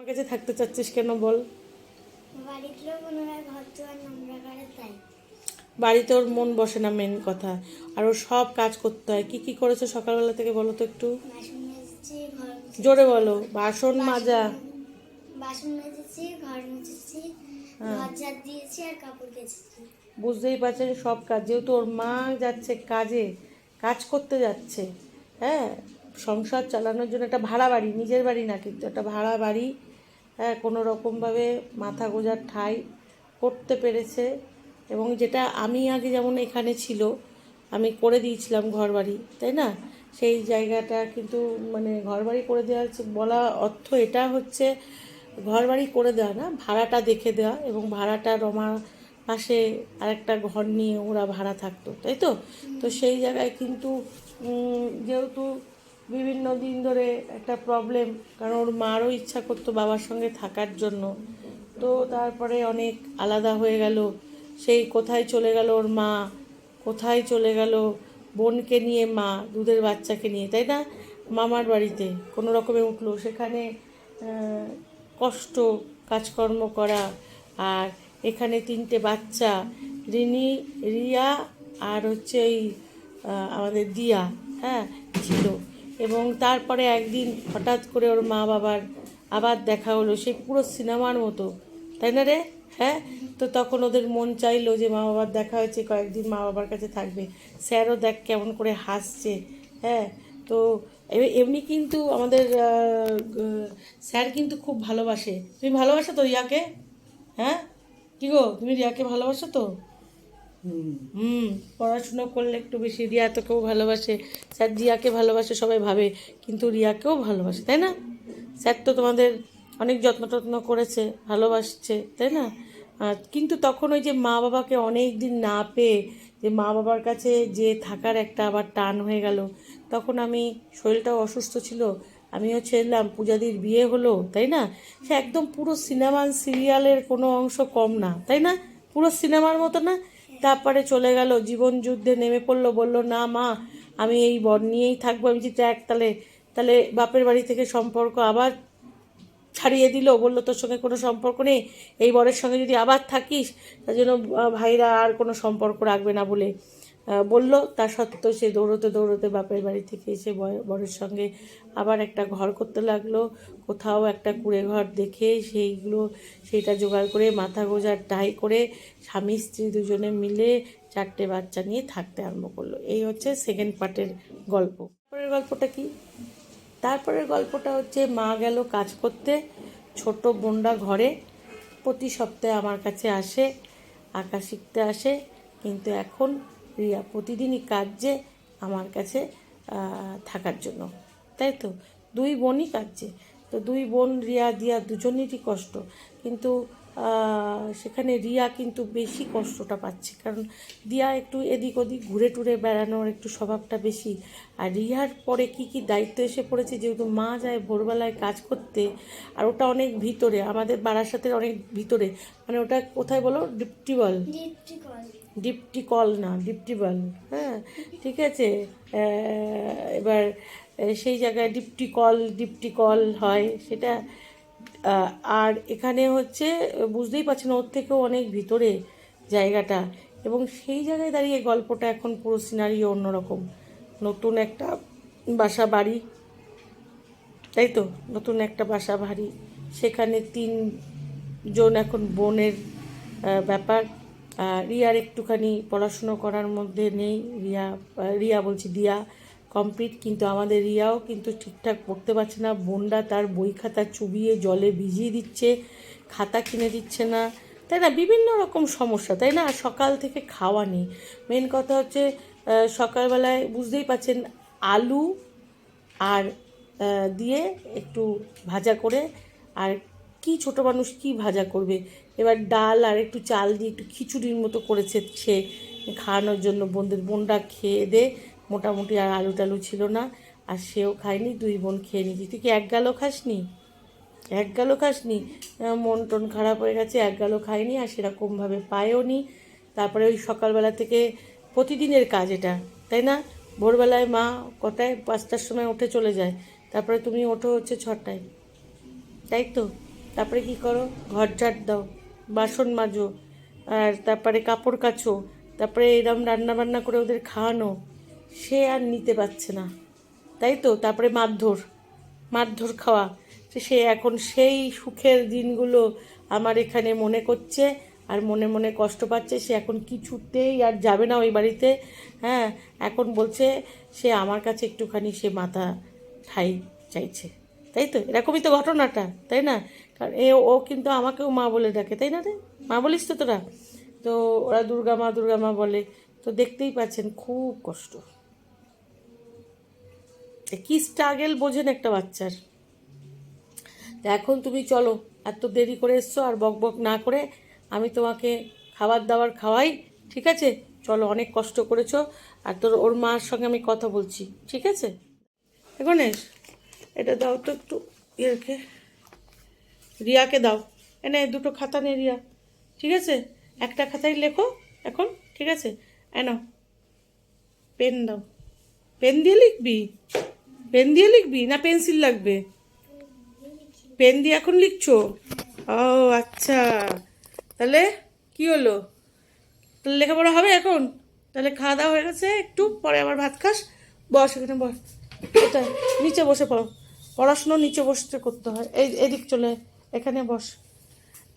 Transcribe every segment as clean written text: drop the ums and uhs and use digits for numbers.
কাছে থাকতে চাচ্ছিস কেন বল? বাড়িতে মনে হয় ঘর দুয়ার নোংরা করে তাই। বাড়িতে ওর মন বসে না, মেন কথা। আর ওর সব কাজ করতে হয়। কি কি করেছো সকালবেলা থেকে বলো তো একটু? বাসন মেজেছি, ঘর জোরে মুছেছি। বলো। বাসন মাজা। বাসন মেজেছি, ঘর মুছেছি, হ্যাঁ, ঘর ঝাড় দিয়েছি আর কাপড় কেচেছি। বুঝতেই পারছেন সব কাজ, যেহেতু ওর মা যাচ্ছে কাজে, কাজ করতে যাচ্ছে। হ্যাঁ, সংসার চালানোর জন্য একটা ভাড়া বাড়ি, নিজের বাড়ি না কিন্তু একটা ভাড়া বাড়ি। হ্যাঁ, কোনো রকমভাবে মাথা গোঁজার ঠাঁই করতে পেরেছে। এবং যেটা আমি আগে যেমন এখানে ছিল, আমি করে দিয়েছিলাম ঘর বাড়ি, তাই না? সেই জায়গাটা কিন্তু মানে ঘর বাড়ি করে দেওয়ার বলা অর্থ এটা হচ্ছে ঘর বাড়ি করে দেওয়া না, ভাড়াটা দেখে দেওয়া। এবং ভাড়াটা রমা পাশে আরেকটা ঘর নিয়ে ওরা ভাড়া থাকতো, তাই তো? তো সেই জায়গায় কিন্তু যেহেতু বিভিন্ন দিন ধরে একটা প্রবলেম, কারণ ওর মারও ইচ্ছা করতো বাবার সঙ্গে থাকার জন্য। তো তারপরে অনেক আলাদা হয়ে গেল। সেই কোথায় চলে গেল ওর মা, কোথায় চলে গেল বোনকে নিয়ে, মা দুধের বাচ্চাকে নিয়ে, তাই না? মামার বাড়িতে কোনো রকমে উঠলো, সেখানে কষ্ট, কাজকর্ম করা। আর এখানে তিনটে বাচ্চা, রিনি, রিয়া, আর হচ্ছে এই আমাদের দিয়া, হ্যাঁ, ছিল। এবং তারপরে একদিন হঠাৎ করে ওর মা বাবার আবার দেখা হলো, সেই পুরো সিনেমার মতো, তাই না রে? হ্যাঁ, তো তখন ওদের মন চাইলো যে মা বাবার দেখা হয়েছে, কয়েকদিন মা বাবার কাছে থাকবে। স্যারও দেখ কেমন করে হাসছে। হ্যাঁ, তো এমনি কিন্তু আমাদের স্যার কিন্তু খুব ভালোবাসে। তুমি ভালোবাসো তো রিয়াকে? হ্যাঁ, কি গো, তুমি রিয়াকে ভালোবাসো তো? হুম, পড়াশুনো করলে একটু বেশি রিয়া তোকেও ভালোবাসে, স্যার রিয়াকে ভালোবাসে সবাই ভাবে, কিন্তু রিয়াকেও ভালোবাসে, তাই না? স্যার তো তোমাদের অনেক যত্ন টত্ন করেছে, ভালোবাসছে, তাই না? কিন্তু তখন ওই যে মা বাবাকে অনেক দিন না পেয়ে, যে মা বাবার কাছে যে থাকার একটা আবার টান হয়ে গেল, তখন আমি, শরীরটাও অসুস্থ ছিল, আমিও ছেড়লাম, পূজাদির বিয়ে হলো, তাই না? সে একদম পুরো সিনেমা সিরিয়ালের কোনো অংশ কম না, তাই না? পুরো সিনেমার মতো না? তারপরে চলে গেল, জীবন যুদ্ধে নেমে পড়লো, বলল না মা, আমি এই বর নিয়েই থাকবো। আমি যে দেখ, তাহলে তাহলে বাপের বাড়ি থেকে সম্পর্ক আবার ছাড়িয়ে দিল, বললো তোর সঙ্গে কোনো সম্পর্ক নেই, এই বরের সঙ্গে যদি আবার থাকিস, তার জন্য ভাইরা আর কোনো সম্পর্ক রাখবে না বলে বলল। তা সত্ত্বেও সে দৌড়তে দৌড়তে বাপের বাড়ি থেকে এসে বরের সঙ্গে আবার একটা ঘর করতে লাগলো। কোথাও একটা কুঁড়ে ঘর দেখে সেইটা জোগাড় করে মাথা গোঁজার টাই করে স্বামী স্ত্রী দুজনে মিলে 4টে বাচ্চা নিয়ে থাকতে আরম্ভ করলো। এই হচ্ছে সেকেন্ড পার্টের গল্প। পরের গল্পটা কি? তারপরের গল্পটা হচ্ছে মা গেল কাজ করতে, ছোট বোনরা ঘরে, প্রতি সপ্তাহে আমার কাছে আসে, আঁকা শিখতে আসে। কিন্তু এখন রিয়া প্রতিদিনই কাজে আমার কাছে থাকার জন্য, তাই তো? দুই বোনই কাজে, তো দুই বোন রিয়া দিয়া দুজনেরই কষ্ট। কিন্তু সেখানে রিয়া কিন্তু বেশি কষ্টটা পাচ্ছে, কারণ দিয়া একটু এদিক ওদিক ঘুরে টুরে বেড়ানোর একটু স্বভাবটা বেশি। আর রিয়ার পরে কি কি দায়িত্ব এসে পড়েছে, যেহেতু মা যায় ভোরবেলায় কাজ করতে, আর ওটা অনেক ভিতরে, আমাদের বারাসাতের অনেক ভিতরে, মানে ওটা কোথায় বলো, ডিপটিবল, ডিপটি কল না, ডিপটিবল। হ্যাঁ, ঠিক আছে। এবার সেই জায়গায় ডিপটি কল হয় সেটা। আর এখানে হচ্ছে বুঝতেই পারছি না, ওর থেকেও অনেক ভিতরে জায়গাটা। এবং সেই জায়গায় দাঁড়িয়ে গল্পটা এখন পুরো সিনারিও অন্যরকম। নতুন একটা বাসা বাড়ি, তাই তো? নতুন একটা বাসা বাড়ি, সেখানে 3জন এখন বোনের ব্যাপার। রিয়ার একটুখানি পড়াশুনো করার মধ্যে নেই, রিয়া বলছি দিয়া কমপ্লিট, কিন্তু আমাদের রিয়াও কিন্তু ঠিকঠাক পড়তে পারছে না। বোনরা তার বই খাতা চুবিয়ে জলে ভিজিয়ে দিচ্ছে, খাতা কিনে দিচ্ছে না, তাই না? বিভিন্ন রকম সমস্যা, তাই না? আর সকাল থেকে খাওয়া নেই। মেন কথা হচ্ছে সকালবেলায় বুঝতেই পারছেন, আলু আর দিয়ে একটু ভাজা করে, আর কি ছোট মানুষ কি ভাজা করবে, এবার ডাল আর একটু চাল দিয়ে একটু খিচুড়ির মতো করেছে সে খাওয়ানোর জন্য বোনরা খেয়ে দে মোটামুটি। আর আলু টালু ছিল না, আর সেও খায়নি, 2 বোন খেয়ে নিয়েছি। তুই কি এক গালও খাসনি? এক গালও খাসনি? মন টন খারাপ হয়ে গেছে, এক গালও খায়নি, আর সেরকমভাবে পায়ও নি। তারপরে ওই সকালবেলা থেকে প্রতিদিনের কাজ এটা, তাই না? ভোরবেলায় মা কটায়, 5টার সময় উঠে চলে যায়, তারপরে তুমি ওঠো হচ্ছে 6টায়, তাই তো? তারপরে কি করো, ঘর ঝাড় দাও, বাসন মাজো, আর তারপরে কাপড় কাচো, তারপরে এরম রান্না বান্না করে ওদের খাওয়ানো, সে আর নিতে পারছে না, তাই তো? তারপরে মারধর খাওয়া, সে এখন সেই সুখের দিনগুলো আমার এখানে মনে করছে আর মনে মনে কষ্ট পাচ্ছে। সে এখন কিছুতেই আর যাবে না ওই বাড়িতে। হ্যাঁ, এখন বলছে সে আমার কাছে একটুখানি সে মাথা ঠাই চাইছে, তাই তো? এরকমই তো ঘটনাটা, তাই না? কারণ ও কিন্তু আমাকেও মা বলে ডাকে, তাই না রে? মা বলিস তো তোরা? তো ওরা দুর্গা মা বলে। তো দেখতেই পাচ্ছেন খুব কষ্ট, কি স্ট্রাগেল বোঝেন একটা বাচ্চার। তা এখন তুমি চলো, এত দেরি করে এসছো, আর বক বক না করে আমি তোমাকে খাবার দাবার খাওয়াই, ঠিক আছে? চলো, অনেক কষ্ট করেছো। আর ওর মার সঙ্গে আমি কথা বলছি, ঠিক আছে? গণেশ, এটা দাও তো একটু ইয়েকে, রিয়াকে দাও। এনে দুটো খাতা নে রিয়া, ঠিক আছে? একটা খাতায় লেখো এখন, ঠিক আছে? এনো পেন দাও। পেন দিয়ে লিখবি? পেন দিয়ে লিখবি না পেন্সিল লাগবে? পেন দিয়ে এখন লিখছো? ও আচ্ছা, তাহলে কি হলো? তাহলে লেখাপড়া হবে এখন? তাহলে খাওয়া দাওয়া হয়ে গেছে, একটু পরে আবার ভাত খাস। বস এখানে বস, এটা নিচে বসে পড়ো, পড়াশুনো নিচে বসতে করতে হয়। এদিক চলে, এখানে বস।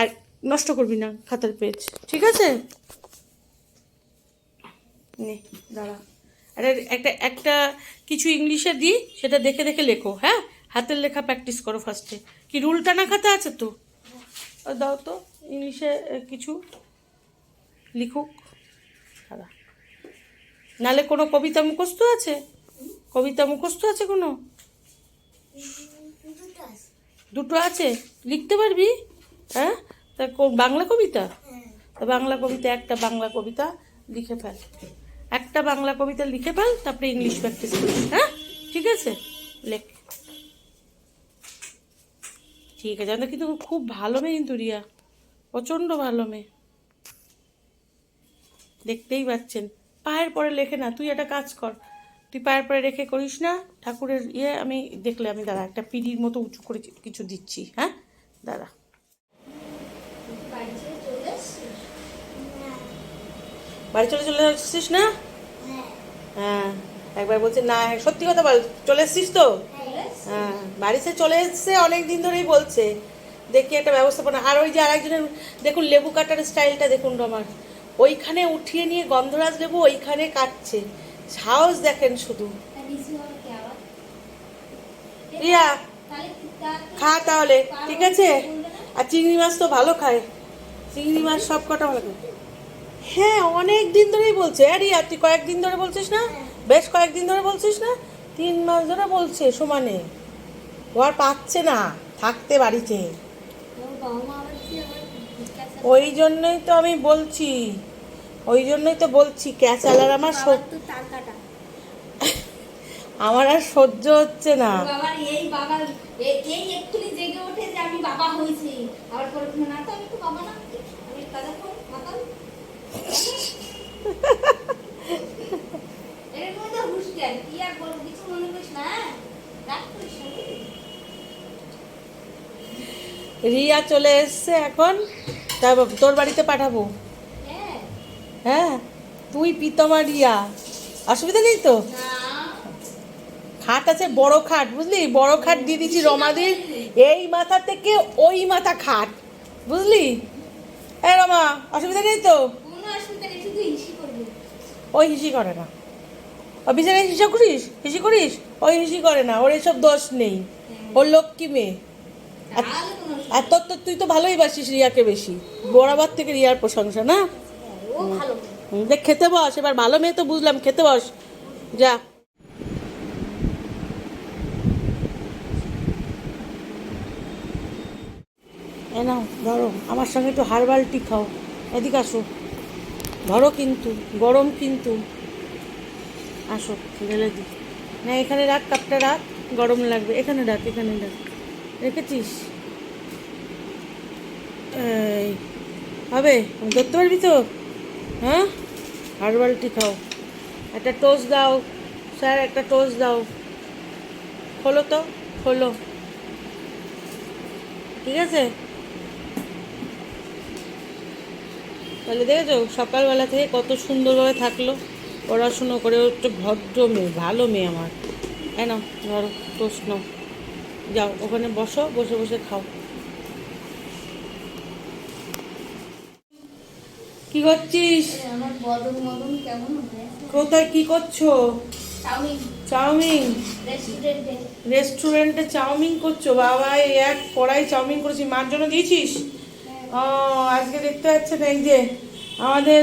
আর নষ্ট করবি না খাতার পেজ, ঠিক আছে? নে দাঁড়া, একটা একটা কিছু ইংলিশে দিই, সেটা দেখে দেখে লেখো, হ্যাঁ? হাতের লেখা প্র্যাকটিস করো ফার্স্টে। কি রুল টানা খাতা আছে তো? দাও তো ইংলিশে কিছু লিখুক। দাঁড়া, নালে কোনো কবিতা মুখস্থ আছে? কবিতা মুখস্থ আছে কোনো? দুটো আছে, লিখতে পারবি? হ্যাঁ, তা বাংলা কবিতা? তা বাংলা কবিতা, একটা বাংলা কবিতা লিখে ফেল, একটা বাংলা কবিতা লিখে ফেল, তারপরে ইংলিশ প্র্যাকটিস করিস, হ্যাঁ? ঠিক আছে, লেখ। ঠিক আছে, আমাদের কিন্তু খুব ভালো মেয়ে কিন্তু রিয়া, প্রচণ্ড ভালো মেয়ে, দেখতেই পাচ্ছেন। পায়ের পরে লেখে না, তুই একটা কাজ কর, তুই পায়ের পরে রেখে করিস না ঠাকুরের ইয়ে। আমি দেখলে আমি দাঁড়া একটা পিডির মতো উঁচু করে কিছু দিচ্ছি, হ্যাঁ দাঁড়া। বাড়ি চলে আসছিস না? হ্যাঁ, একবার বলছে না, সত্যি কথা বল, চলে এসছিস তো? হ্যাঁ, বাড়িতে চলে এসছে, অনেক দিন ধরেই বলছে। দেখি একটা ব্যবস্থাপনা। আর ওই যে আরেকজনের দেখুন, লেবু কাটার স্টাইলটা দেখুন আমার, ওইখানে উঠিয়ে নিয়ে গন্ধরাজ লেবু ওইখানে কাটছে, সাহস দেখেন শুধু। রিয়া খা তাহলে, ঠিক আছে? আর চিংড়ি মাছ তো ভালো খায়, চিংড়ি মাছ সব কটা ভালো খায়। হ্যাঁ, অনেক দিন ধরেই বলছে। আরে আর তুই কয়েকদিন ধরে বলছিস না? বেশ কয়েকদিন ধরে বলছিস না? 3 মাস ধরে বলছে সমানে। ও আর পাচ্ছে না থাকতে বাড়িতে, ওই জন্যই তো আমি বলছি, ওই জন্যই তো বলছি ক্যাচালার আমার আমার আর সহ্য হচ্ছে না। এই বাবা এই একটুনি জেগে ওঠে যে আমি বাবা হইছি, আবার পরে না তো আমি তো বাবা না, আমি কাজা করি মাতাল। এর মধ্যে হুশকে কি আর বলবো, কিছু মনে করিস না, রাগ করিস না। রিয়া চলে এসছে এখন, তারপর তোর বাড়িতে পাঠাবো। হ্যাঁ হ্যাঁ, তুই প্রীতমা রিয়া, অসুবিধা নেই তো? না খাট আছে, বড় খাট, বুঝলি? বড় খাট দিয়ে দিচ্ছি রমাদির, এই মাথা থেকে ওই মাথা খাট, বুঝলি? এ রমা, অসুবিধা নেই তো? কোনো অসুবিধা নেই, শুধু হিসি করবি। ওই হিসি করে না, ও বিছানায় হিসি করিস, ওই হিসি করে না, ওর এসব দোষ নেই, ওর লক্ষ্মী মেয়ে। তাহলে কোনো অসুবিধা আর তোর তো, তুই তো ভালোই বাসিস রিয়াকে বেশি, বরাবর থেকে রিয়ার প্রশংসা না? নেই, ও ভালো। দেখ খেতে বস, এবার ভালো মেয়ে তো বুঝলাম, খেতে বস যা। এ নাও ধরো, আমার সঙ্গে একটু হার্বাল টি খাও, এদিকে আসো, ধরো কিন্তু গরম কিন্তু, আসো ঢেলে দি। না এখানে রাখ, কাপটা রাখ, গরম লাগবে, এখানে রাখ, এখানে রাখ, রেখেছিস? এই হবে, ধরতে পারবি তো? হ্যাঁ, হার্বাল টি খাও। একটা টোস্ট দাও স্যার, একটা টোস্ট দাও, খোলো তো, খোলো, ঠিক আছে? তাহলে দেখেছো সকালবেলা থেকে কত সুন্দরভাবে থাকলো, পড়াশুনো করে। ও একটা ভদ্র মেয়ে, ভালো মেয়ে আমার। হ্যাঁ না, ধরো টোস্ট নাও, যাও ওখানে বসো, বসে বসে খাও। কি করছিস? আমার বদন মদন কেমন হবে? কোথায় কি করছো? Chowmein chowmein? রেস্টুরেন্টে। রেস্টুরেন্টে চাউমিন করছো? বাবা, এই এক কড়াই চাউমিন করেছি। মার জন্য দিয়েছিস? ও, আজকে দেখতে পাচ্ছে না, এই যে আমাদের,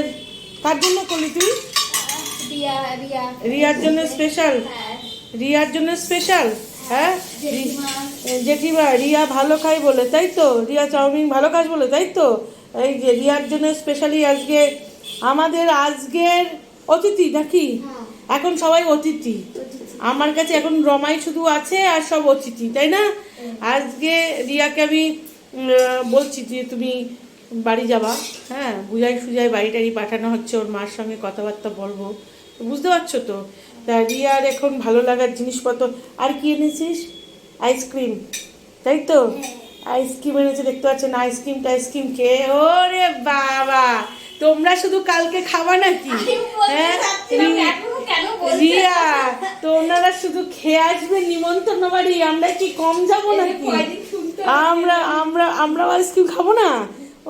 কার জন্য করলি তুই? রিয়া রিয়া রিয়ার জন্য স্পেশাল? হ্যাঁ রিয়ার জন্য স্পেশাল? হ্যাঁ, জেঠিমা। জেঠিমা রিয়া ভালো খায় বলে, তাই তো? রিয়া চাউমিন ভালো খাস বলে, তাই তো? এই যে রিয়ার জন্য স্পেশালি আজকে আমাদের আজকের অতিথি নাকি? হ্যাঁ। এখন সবাই অতিথি আমার কাছে, এখন রমাই শুধু আছে আর সব অতিথি, তাই না? আজকে রিয়াকে আমি বলছি যে তুমি বাড়ি যাবা, হ্যাঁ, বুঝাই সুজাই বাড়ি টাড়ি পাঠানো হচ্ছে, ওর মার সঙ্গে কথাবার্তা বলবো, তো বুঝতে পারছো তো? তা রিয়ার এখন ভালো লাগার জিনিসপত্র। আর কি এনেছিস? আইসক্রিম, তাই তো? আইসক্রিম এনেছে, দেখতে পাচ্ছেন আইসক্রিম টাইসক্রিম খেয়ে। ওরে বাবা, তোমরা শুধু কালকে খাবা নাকি? হ্যাঁ রিয়া, তোমরা শুধু খেয়ে আসবে নিমন্ত্রণ বাড়ি, আমরা কি কম যাবো নাকি? আমরা আমরা আমরা আইসক্রিম খাবো না?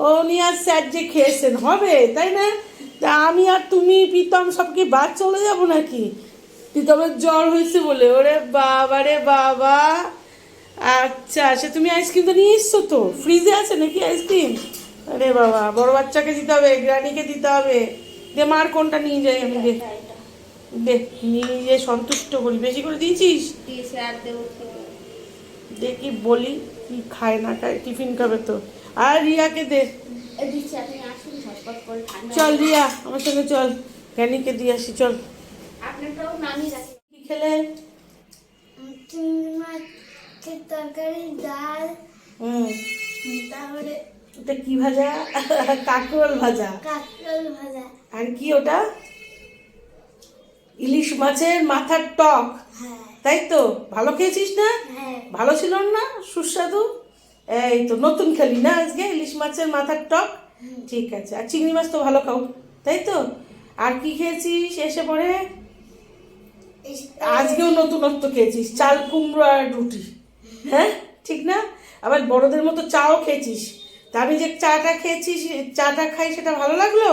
ও নিয়ে আর স্যার যে খেয়েছেন হবে, তাই না? তা আমি আর তুমি প্রীতম সব কি বাদ চলে যাবো নাকি? প্রীতমের জ্বর হয়েছে বলে? ওরে বাবা রে বাবা। আচ্ছা, সে তুমি আইসক্রিম তো নিয়ে এসছো তো, ফ্রিজে আছে নাকি আইসক্রিম? আরে বাবা, বড় বাচ্চাকে দিতে হবে, গ্রানিকে দিতে হবে। দে মার কোনটা নিয়ে যাই আমি, দে দে, নিয়ে সন্তুষ্ট করি। বেশি করে দিয়েছিস? দিয়েছে আর দেবো খেতে। দেখি বলি কি খায় না খায়, টিফিন খাবে তো। আর রিয়াকে দে। দিচ্ছি, আপনি আসুন ঝটপট করে ঠান্ডা। চল রিয়া, আমার সঙ্গে চল, গ্রানিকে দিয়ে আসি, চল। আপনারটাও নামিয়ে রাখি। কি খেলে? চিংড়ি মাছের তরকারি, ডাল, হুম, তারপরে ওটা কি ভাজা? কাঁকরোল ভাজা। কাঁকরোল ভাজা। আর কি ওটা? ইলিশ মাছের মাথার টক, হ্যাঁ তাই তো? ভালো খেয়েছিস না? হ্যাঁ। ভালো ছিল না? সুস্বাদু। এই তো নতুন খেলি না আজকে ইলিশ মাছের মাথার টক? ঠিক আছে। আর চিংড়ি মাছ তো ভালো খাও, তাই তো? আর কি খেয়েছিস এসে পরে? আজকেও নতুনত্ব খেয়েছিস, চাল কুমড়ো আর রুটি। হ্যাঁ, ঠিক না? আবার বড়দের মতো চাও খেয়েছিস। তা আমি যে চাটা খেয়েছিস, চাটা খাই, সেটা ভালো লাগলো?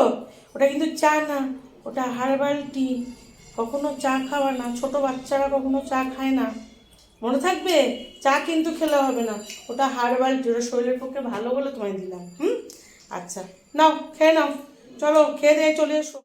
ওটা কিন্তু চা না, ওটা হার্বাল টি। কখনো চা খাওয়া না, ছোট বাচ্চারা কখনো চা খায় না, মনে থাকবে? চা কিন্তু খেলে হবে না, ওটা হার্বাল টি, ওটা শরীরের পক্ষে ভালো বলে তোমায় দিলাম। হুম, আচ্ছা, নাও খেয়ে নাও, চলো খেয়ে দিয়ে চলে এসো।